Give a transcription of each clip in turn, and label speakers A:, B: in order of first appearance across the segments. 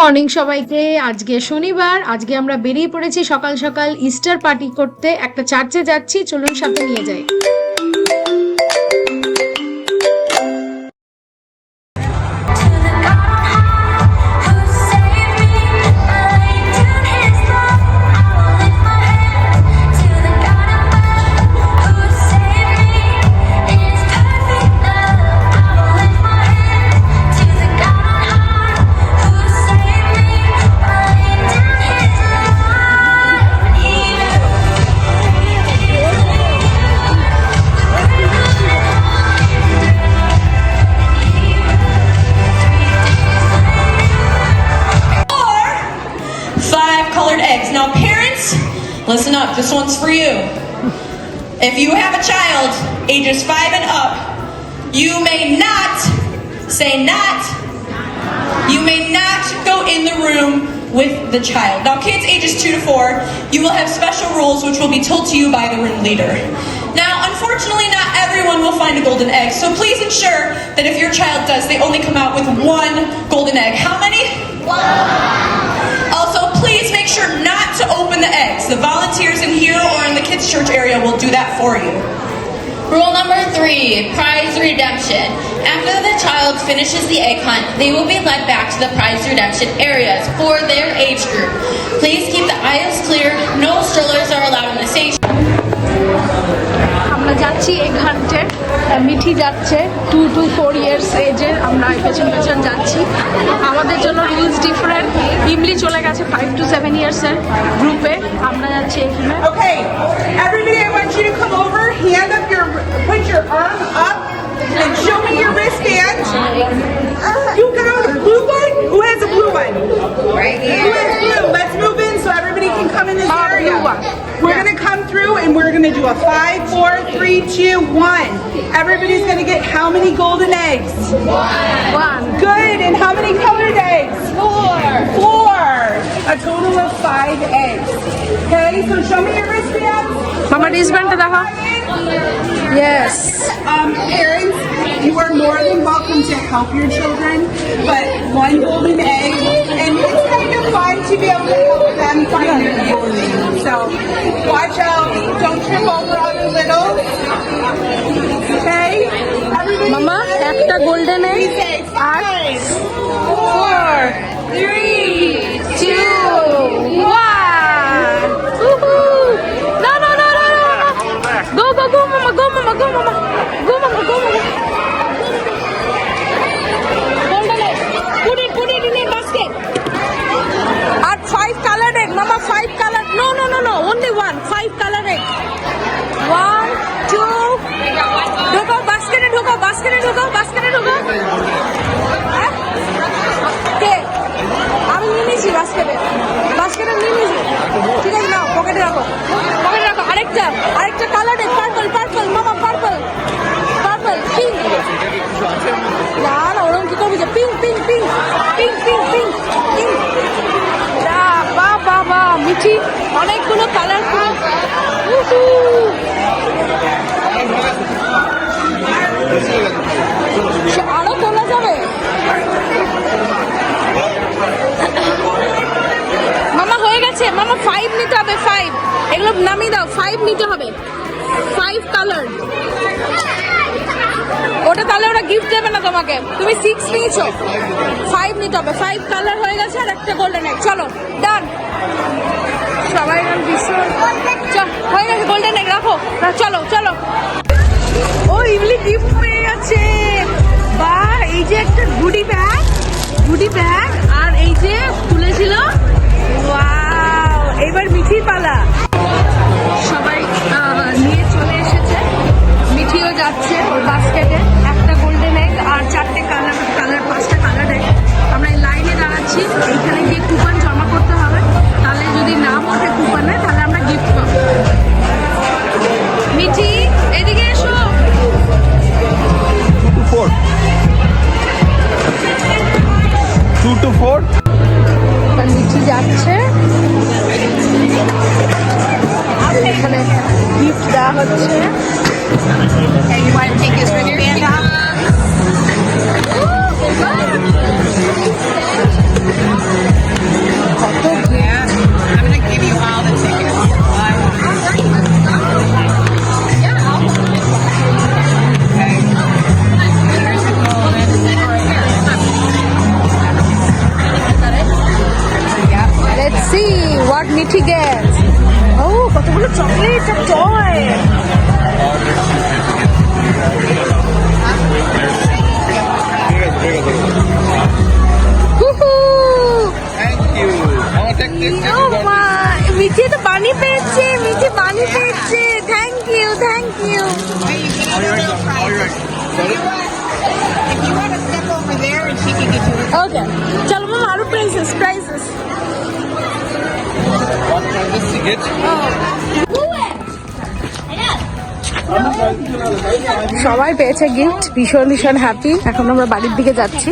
A: Morning সবাইকে। আজকে শনিবার, আজকে আমরা বেরিয়ে পড়েছি সকাল সকাল ইস্টার পার্টি করতে। একটা চার্চে যাচ্ছি, চলুন সাথে নিয়ে যাই।
B: Now parents, listen up, this one's for you. If you have a child ages 5 and up, you may not go in the room with the child. Now kids ages 2 to 4, you will have special rules which will be told to you by the room leader. Now unfortunately not everyone will find a golden egg, so please ensure that if your child does, they only come out with one golden egg. How many? Also, please make sure not to open the eggs. The volunteers in here or in the kids' church area will do that for you.
C: Rule number 3, prize redemption. After the child finishes the egg hunt, they will be led back to the prize redemption areas for their age group. Please keep the aisles clear. No strollers are allowed in the station.
A: আমরা যাচ্ছি egg হান্টে, Mithi যাচ্ছে 2 to 4 years এজের। আমরা পেছন পেছন যাচ্ছি, আমাদের জন্য রুলস ডিফারেন্ট। ইমলি চলে গেছে 5 to 7 years এর গ্রুপে, আমরা যাচ্ছি এখানে।
D: Okay, everybody, I want you to come over, put your arm up and show me your wristband. You got a blue one? Who has a blue one? Right here. Who has blue? Let's move in so everybody can come in this area. We're going to come through and we're going to do a 5, 4, 3, 2, 1. Everybody's going to get how many golden eggs? One. Good. And how many colored eggs? 4. A total of 5 eggs. Okay, so show me your wristband.
A: Mama, wristband to দেখো। Yes.
D: Parents, you are more than welcome to help your children, but one golden egg, and it's kind of fun to be able to help them find their golden. So watch out, don't trip over on the little. Okay? Everybody
A: Mama, একটা golden egg.
D: 5,
A: 4, 3, 2, 1. Woohoo! No. Go, Mama, go, Mama. Golden egg. Put it in a basket. And 5 colored egg, Mama. 5 colored. No. Only 1. 5 colored egg. 1, 2. ঢোকো বাস্কেটে ঢোকো। হ্যাঁ? কে? আমি নিয়ে নিয়েছি বাস্কেটে নিয়ে নিয়েছি। ঠিক আছে, নাও পকেটে রাখো। আরেকটা কালার egg, পার্পল মামা, পার্পল পিঙ্ক। না ওরকম কি করবি যে পিঙ্ক। বাবা মিঠি, অনেকগুলো কালারফুল। আরো তোলা যাবে। মামা হয়ে গেছে, মামা 5 নিতে হবে। 5 এগুলো নামিয়ে দাও। 5 নিতে হবে, 5 কালার। ওটা তাহলে ওরা গিফট দেবে না তোমাকে, তুমি 6 নিয়েছো। 5 নিতে হবে। 5 কালার হয়ে গেছে, আর একটা গোল্ডেন এগ। চলো ডান, সবাই হয়ে গেছে। গোল্ডেন এগ রাখো, চলো। ও ইমলি গিফট পেয়ে গেছে। বা এই যে একটা গুডি ব্যাগ, আর এই যে খুলেছিল। ওয়াও, এবার মিঠির পালা। সবাই নিয়ে চলে এসেছে, মিঠিও যাচ্ছে বাস্কেটে। একটা গোল্ডেন এগ আর 4টে কালার 5টা কালার এগ। আমরা এই লাইনে দাঁড়াচ্ছি, এইখানে গিয়ে কুপন জমা করতে হবে। তাহলে যদি নাম ওঠে কুপনে, তাহলে আমরা গিফট পাবো। মিঠি এদিকে এসো।
E: 2 to 4.
A: মিঠি যাচ্ছে, এখানে গিফট দেওয়া হচ্ছে।
C: Okay, you want to take his wristband off?
A: what Mithi gets. Oh, কতগুলো চকলেট আর toy.
E: Thank you. Mama, take this.
A: ও মা, মিঠি তো বানি পেয়েছে, মিঠি বানি পেয়েছে। Thank you, thank you.
E: All right. Sorry?
D: If you want to step over there and she can get you.
A: ওকে, চলো মামা আরো prices.
E: What prices she get?
A: সবাই পেয়েছে গিফট, ভীষণ ভীষণ হ্যাপি। এখন আমরা বাড়ির দিকে যাচ্ছি।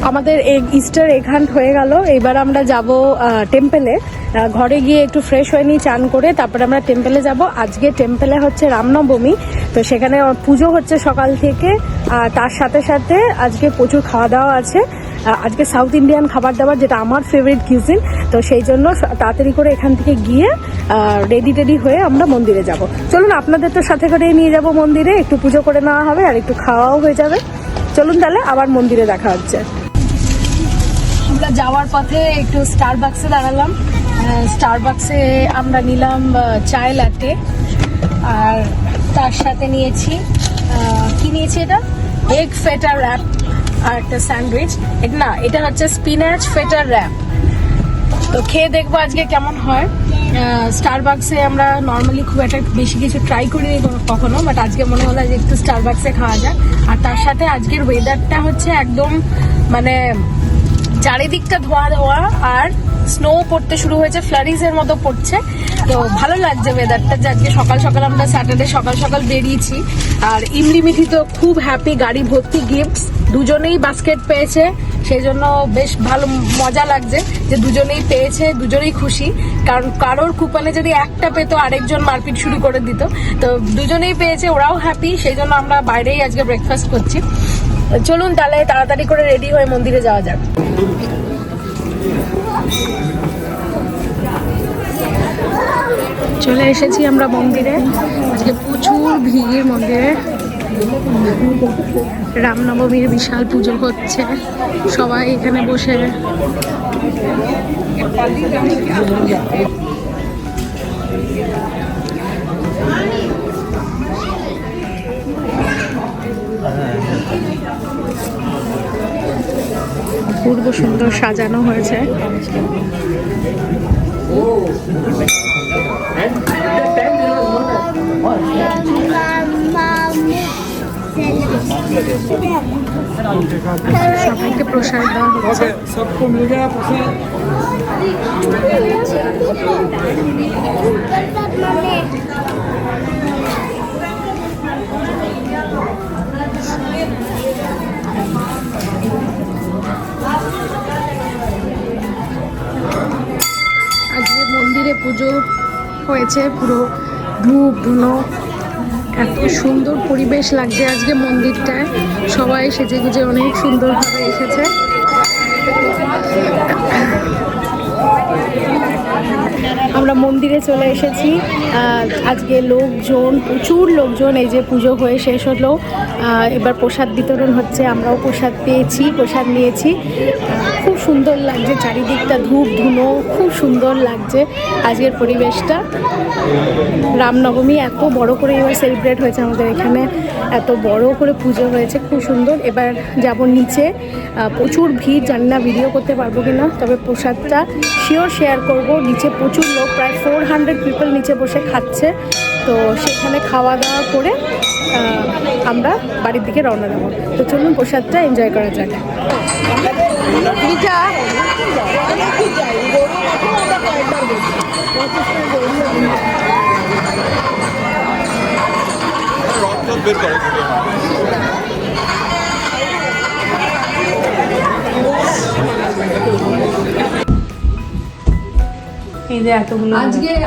A: আমাদের ইস্টার এগ হান্ট হয়ে গেল। এবার আমরা যাব টেম্পেলে। ঘরে গিয়ে একটু ফ্রেশ হয়ে নিই, চান করে তারপরে আমরা টেম্পেলে যাব। আজকে টেম্পেলে হচ্ছে রামনবমী, তো সেখানে পুজো হচ্ছে সকাল থেকে। তার সাথে সাথে আজকে প্রচুর খাওয়া দাওয়া আছে। আজকে সাউথ ইন্ডিয়ান খাবার দাবার, যেটা আমার ফেভারিট কিউজিন। তো সেই জন্য তাড়াতাড়ি করে এখান থেকে গিয়ে রেডি হয়ে আমরা মন্দিরে যাব। চলুন আপনাদের তো সাথে করে নিয়ে যাব মন্দিরে, একটু পুজো করে নেওয়া হবে আর একটু খাওয়াও হয়ে যাবে। চলুন তাহলে আবার মন্দিরে দেখা হচ্ছে। আমরা যাওয়ার পথে একটু স্টারবাক্সে দাঁড়ালাম। স্টারবাক্সে আমরা নিলাম চায় লাটে, আর তার সাথে নিয়েছি কি নিয়েছি, এটা এগ ফেটা র্যাপ আর একটা স্যান্ডউইচ। এটা হচ্ছে স্পিনাচ ফেটা র্যাপ। তো খেয়ে দেখবো আজকে কেমন হয়। স্টারবাক্সে আমরা নর্মালি খুব একটা বেশি কিছু ট্রাই করিনি কখনো, বাট আজকে মনে হলো যে একটু স্টারবাক্সে খাওয়া যায়। আর তার সাথে আজকের ওয়েদারটা হচ্ছে একদম মানে চারিদিকটা ধোয়া আর স্নো পড়তে শুরু হয়েছে, ফ্লারিজের মতো পড়ছে। তো ভালো লাগছে ওয়েদারটা, যে আজকে সকাল সকাল আমরা স্যাটারডে সকাল সকাল বেরিয়েছি। আর ইমলি মিঠি তো খুব হ্যাপি, গাড়ি ভর্তি গিফটস, দুজনেই বাস্কেট পেয়েছে। সেই জন্য বেশ ভালো মজা লাগছে যে দুজনেই পেয়েছে, দুজনেই খুশি। কারণ কারোর কুপনে যদি একটা পেতো আরেকজন মারপিট শুরু করে দিত। তো দুজনেই পেয়েছে, ওরাও হ্যাপি। সেই জন্য আমরা বাইরেই আজকে ব্রেকফাস্ট করছি। চলুন তাহলে তাড়াতাড়ি করে রেডি হয়ে মন্দিরে যাওয়া যাক। চলে এসেছি আমরা মন্দিরে। আজকে প্রচুর ভিড় মন্দিরে, রামনবমীর বিশাল পুজো হচ্ছে। সবাই এখানে বসে অপূর্ব সুন্দর সাজানো হয়েছে। সবাইকে প্রসাদ দেওয়া হচ্ছে। আজকে মন্দিরে পুজো হয়েছে, পুরো ধূপ ধুনো, এত সুন্দর পরিবেশ লাগছে আজকে মন্দিরটায়। সবাই সেজে গুজে অনেক সুন্দরভাবে এসেছে। আমরা মন্দিরে চলে এসেছি। আজকে লোকজন, প্রচুর লোকজন। এই যে পুজো হয়ে শেষ হলো, এবার প্রসাদ বিতরণ হচ্ছে। আমরাও প্রসাদ পেয়েছি, প্রসাদ নিয়েছি। খুব সুন্দর লাগছে চারিদিকটা, ধূপ ধুনো, খুব সুন্দর লাগছে আজকের পরিবেশটা। রামনবমী এত বড় করে এবার সেলিব্রেট হয়েছে আমাদের এখানে, এত বড় করে পুজো হয়েছে, খুব সুন্দর। এবার যাব নিচে, প্রচুর ভিড়, জানি না ভিডিও করতে পারবো কিনা, তবে প্রসাদটা শিওর শেয়ার করব। নিচে প্রচুর লোক, প্রায় 400 পিপল নিচে বসে খাচ্ছে। তো সেখানে খাওয়া দাওয়া করে আমরা বাড়ির দিকে রওনা দেবো। তো চলুন প্রসাদটা এনজয় করা যাক।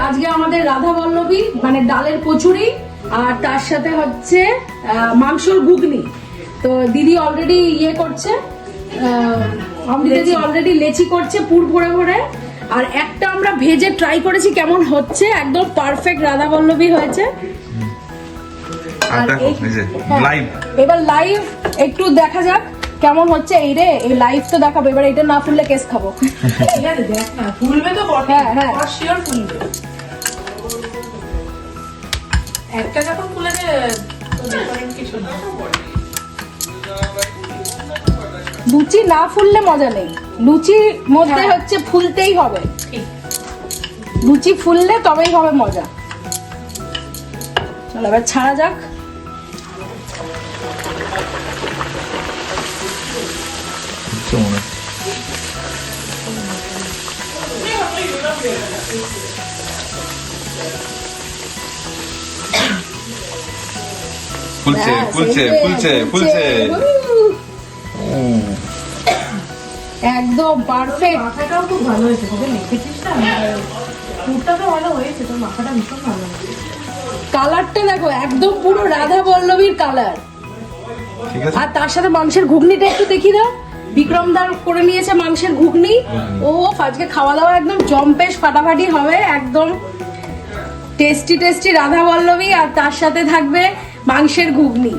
A: আজকে আমাদের রাধা বল্লভী মানে ডালের কচুরি, আর তার সাথে হচ্ছে মাংসর ঘুগনি। তো দিদি অলরেডি করছে, দিদি অলরেডি লেচি করছে পুর ভরে ভরে। আর একটা আমরা ভেজে ট্রাই করেছি, কেমন হচ্ছে, একদম পারফেক্ট রাধা বল্লভী হয়েছে। আর
E: দেখো, এই যে,
A: হ্যাঁ,
E: live।
A: এবার লাইভ একটু দেখা যাক কেমন হচ্ছে। এই রে, এই লাইভ তো দেখাবো, এবার এটা না ফুললে কেস খাবো।
D: ঠিক আছে, দেখ না, ফুলবে তো বটে।
A: হ্যাঁ, হ্যাঁ।
D: শিওর ফুলবে। একটা যখন ফুলেছে তো different কিছু না।
A: লুচি না ফুললে মজা নেই, লুচির মধ্যে হচ্ছে ফুলতেই হবে,
D: ঠিক।
A: লুচি ফুললে তবেই হবে মজা। চলো এবার ছাড়া যাক।
E: বুঝছো মনে হয়? ফুলছে
A: ব্যাস,
E: ফুলছে
A: এই যে,
E: ফুলছে ফুলছে
A: উহ, একদম পারফেক্ট।
D: মাথাটাও খুব ভালো হয়েছে, তোকে লিখেছিস না? পুরটা তো ভালো হয়েছে, তোর মাথাটা ভীষণ ভালো হয়েছে।
A: কালারটা দেখো, একদম পুরো রাধা পল্লবীর কালার।
E: ঠিক আছে
A: আর তার সাথে মাংসের ঘুগনিটা একটু দেখি দাও। বিক্রমদার করে নিয়েছে মাংসের ঘুগনি। ও আজকে খাওয়া দাওয়া একদম জম্পেশ ফাটাফাটি হবে, একদম টেস্টি টেস্টি রাধা পল্লবী, আর তার সাথে থাকবে মাংসের ঘুগনি।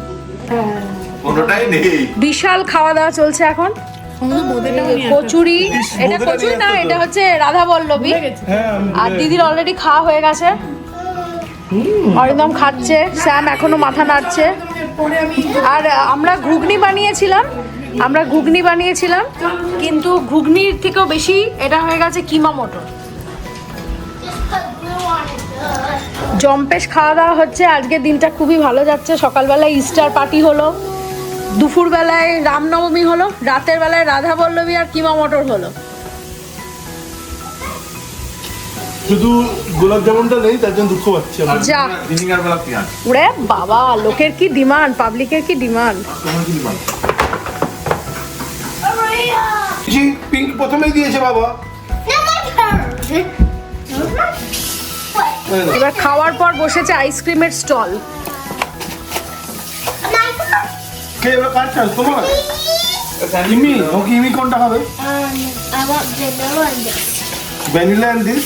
E: কোনোটাই নেই
A: বিশাল খাওয়া দাওয়া চলছে এখন। কচুরি, এটা কচুরি না, এটা হচ্ছে রাধা পল্লবী। আর দিদির অলরেডি খাওয়া হয়ে গেছে, অরিন্দম খাচ্ছে, স্যাম এখনো মাথা নাড়ছে। আর আমরা ঘুগনি বানিয়েছিলাম, কিন্তু ঘুগনির থেকেও বেশি এটা হয়ে গেছে কিমা মটর। জম্পেশ খাওয়া দাওয়া হচ্ছে, আজকের দিনটা খুবই ভালো যাচ্ছে। সকালবেলায় ইস্টার পার্টি হলো, দুপুরবেলায় রামনবমী হলো, রাতের বেলায় রাধা পল্লবী আর কিমা মটর হলো।
F: শুধু গোলাপ জামুনটা নেই, তার জন্য দুঃখ পাচ্ছি আমরা।
A: যা
E: দিনের বেলা পেঁয়াজ
A: ওরে বাবা, লোকের কি ডিমান্ড, পাবলিকের কি ডিমান্ড।
E: তোমার কি দিবেন
F: জি, পিঙ্ক প্রথমেই দিয়েছে বাবা।
A: এবার খাওয়ার পর বসেছে আইসক্রিমের স্টল।
F: কে এবার কার চাল তোমার? ইমি, ওকে ইমি কোনটা খাবে?
G: I want vanilla and this.
F: Vanilla and this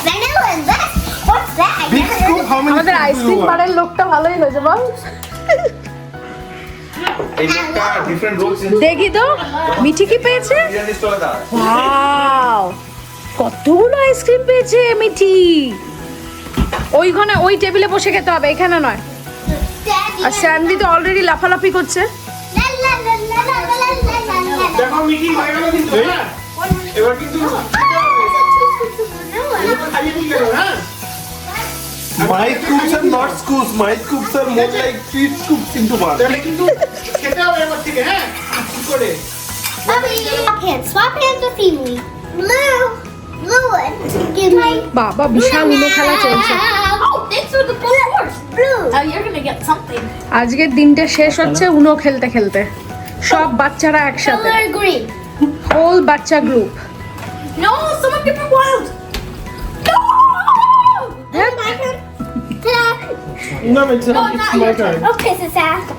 G: Vanilla and this? What's that? I
F: big
G: never
F: scoop.
G: heard
F: how many
A: আমাদের আইসক্রিম বারের লোকটা ভালোই হয়েছে বল।
E: এই একটা ডিফারেন্ট রোলস
A: দেখি তো মিঠি কি পেয়েছে।
E: বিরিয়ানি স্টলে দাও
A: ওয়াও, কতগুলো আইসক্রিম পেয়েছে মিঠি। ওইখানে ওই টেবিলে বসে খেতে হবে, এখানে নয়।
G: Daddy.
A: আর স্যান্ডি তো অলরেডি লাফালাফি করছে।
G: La la la la la la la la la la.
F: দেখো মিঠি হয়ে গেল কিন্তু, হ্যাঁ এবার কিন্তু my scoops are not scoops, my scoops are more like sweet scoops into one. তাহলে কিন্তু খেতে হবে এবার থেকে, হ্যাঁ ঠিক করে।
G: Swap hands with Emily. Blue one. Give me.
A: বাবা বিশাল উনো খেলা চলছে।
G: Oh, thanks for the boards. Blue. Oh, you're gonna get something.
A: আজকের দিনটা শেষ হচ্ছে উনো খেলতে খেলতে, সব বাচ্চারা একসাথে,
G: Color green.
A: হোল বাচ্চা group.
G: No, someone give me wild. No!
A: What?
G: My turn. Ta-da.
F: No, it's my turn.
G: Okay, so Alex.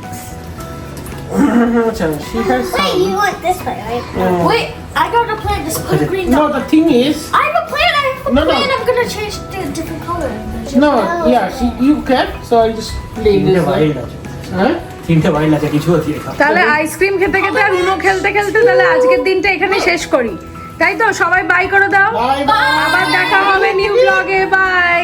F: She has
G: Wait, you want this way, right? Wait, I gotta play this put green
F: No,
G: dot.
F: the thing is,
G: I have a plan. I have a
F: No, no.
G: plan. I'm gonna change to a different color.
F: no, yeah, you can, so I just play this way. Huh?
H: তিনটে বাইল আছে কিছু আছে
A: তাহলে ice cream খেতে খেতে আর উনো খেলতে খেলতে তাহলে আজকের দিনটা এখানে শেষ করি, তাই তো? সবাই বাই করে দাও।
F: Bye bye.
A: আবার দেখা হবে নিউ ব্লগে, বাই।